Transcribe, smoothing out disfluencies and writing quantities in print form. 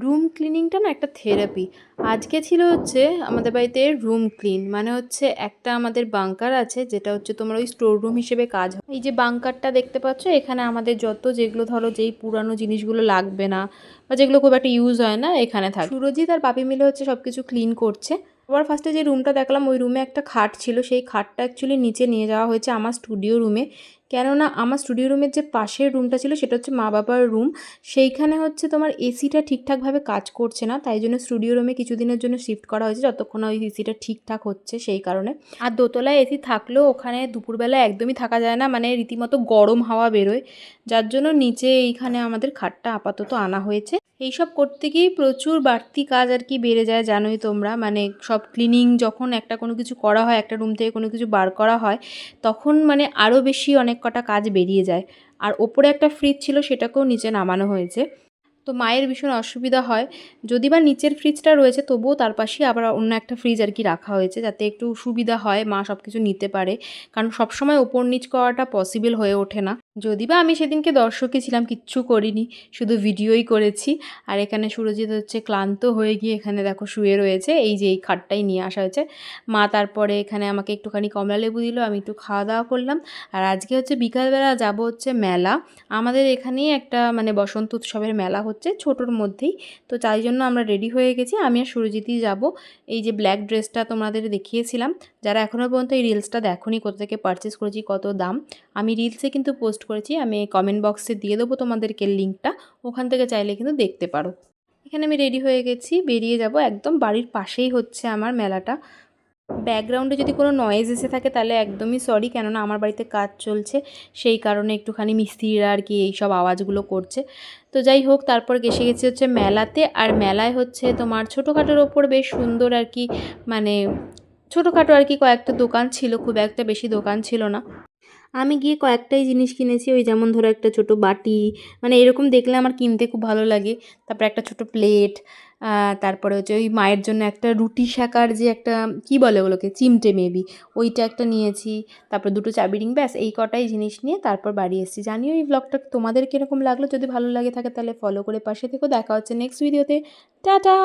Room ক্লিনিংটা না একটা therapy. আজকে ছিল হচ্ছে আমাদের বাড়িতে রুম ক্লিন, মানে হচ্ছে একটা আমাদের বাঙ্কার আছে যেটা হচ্ছে তোমার ওই স্টোর রুম হিসেবে কাজ হয়। এই যে বাঙ্কারটা দেখতে পাচ্ছ, এখানে আমাদের যত যেগুলো ধরো যেই পুরানো জিনিসগুলো লাগবে না বা যেগুলো খুব একটা ইউজ হয় না এখানে থাকে। সুরজিৎ আর বাপি মিলে হচ্ছে সব কিছু ক্লিন করছে। আবার ফার্স্টে যে রুমটা দেখলাম ওই রুমে একটা খাট ছিল, সেই খাটটা অ্যাকচুয়ালি নিচে নিয়ে যাওয়া হয়েছে আমার স্টুডিও রুমে। কেননা আমার স্টুডিও রুমের যে পাশের রুমটা ছিল সেটা হচ্ছে মা বাবার রুম, সেইখানে হচ্ছে তোমার এসিটা ঠিকঠাকভাবে কাজ করছে না, তাই জন্য স্টুডিও রুমে কিছুদিনের জন্য শিফট করা হয়েছে যতক্ষণ ওই এসিটা ঠিকঠাক হচ্ছে সেই কারণে। আর দোতলায় এসি থাকলেও ওখানে দুপুরবেলা একদমই থাকা যায় না, মানে রীতিমতো গরম হাওয়া বেরোয়, যার জন্য নিচে এইখানে আমাদের খাটটা আপাতত আনা হয়েছে। এইসব করতে গিয়েই প্রচুর বাড়তি কাজ আর কি বেড়ে যায়, জানোই তোমরা, মানে সব ক্লিনিং যখন একটা কোনো কিছু করা হয়, একটা রুম থেকে কোনো কিছু বার করা হয়, তখন মানে আরও বেশি অনেক কটা কাজ বেরিয়ে যায়। আর ওপরে একটা ফ্রিজ ছিল, সেটাকেও নিচে নামানো হয়েছে। তো মায়ের ভীষণ অসুবিধা হয়, যদি বা নিচের ফ্রিজটা রয়েছে তবুও তার পাশেই আবার অন্য একটা ফ্রিজ আর কি রাখা হয়েছে, যাতে একটু সুবিধা হয়, মা সব কিছু নিতে পারে। কারণ সবসময় ওপর নিচ করাটা পসিবল হয়ে ওঠে না। যদি বা আমি সেদিনকে দর্শকই ছিলাম, কিচ্ছু করিনি, শুধু ভিডিওই করেছি। আর এখানে সুরজিৎ হচ্ছে ক্লান্ত হয়ে গিয়ে এখানে দেখো শুয়ে রয়েছে, এই যে এই খাটটাই নিয়ে আসা হয়েছে। মা তারপরে এখানে আমাকে একটুখানি কমলা লেবু দিল, আমি একটু খাওয়া দাওয়া করলাম। আর আজকে হচ্ছে বিকালবেলা যাব হচ্ছে মেলা, আমাদের এখানেই একটা মানে বসন্ত উৎসবের মেলা হচ্ছে ছোটোর মধ্যেই। তো তাই জন্য আমরা রেডি হয়ে গেছি, আমি আর সুরজিৎই যাব। এই যে ব্ল্যাক ড্রেসটা তোমাদের দেখিয়েছিলাম, যারা এখনও পর্যন্ত এই রিলসটা দেখোনি, কোথা থেকে পারচেস করেছি, কত দাম, আমি রিলসে কিন্তু পোস্ট করেছি, আমি কমেন্ট বক্সে দিয়ে দেবো তোমাদেরকে লিঙ্কটা, ওখান থেকে চাইলে কিন্তু দেখতে পারো। এখানে আমি রেডি হয়ে গেছি, বেরিয়ে যাব, একদম বাড়ির পাশেই হচ্ছে আমার মেলাটা। ব্যাকগ্রাউন্ডে যদি কোনো নয়েজ এসে থাকে তাহলে একদমই সরি, কেননা আমার বাড়িতে কাজ চলছে, সেই কারণে একটুখানি মিস্ত্রিরা আর কি এইসব আওয়াজগুলো করছে। তো যাই হোক, তারপর এসে গেছি হচ্ছে মেলাতে। আর মেলায় হচ্ছে তোমার ছোটোখাটোর ওপর বেশ সুন্দর আর কি, মানে ছোটোখাটো আর কি কয়েকটা দোকান ছিল, খুব একটা বেশি দোকান ছিল না। আমি গিয়ে কয়েকটাই জিনিস কিনেছি, ওই যেমন ধরো একটা ছোট বাটি, মানে এরকম দেখলে আমার কিনতে খুব ভালো লাগে। তারপরে একটা ছোট প্লেট, তারপরে হচ্ছে ওই মায়ের জন্য একটা রুটি সেকার যে একটা কী বলে ওগুলোকে, চিমটে মেবি, ওইটা একটা নিয়েছি। তারপর দুটো চাবি রিং, ব্যাস এই কটাই জিনিস নিয়ে তারপর বাড়ি এসেছি। জানিও এই ব্লগটা তোমাদের কীরকম লাগলো, যদি ভালো লাগে থাকে তাহলে ফলো করে পাশে থেকো। দেখা হচ্ছে নেক্সট ভিডিওতে। টাটা।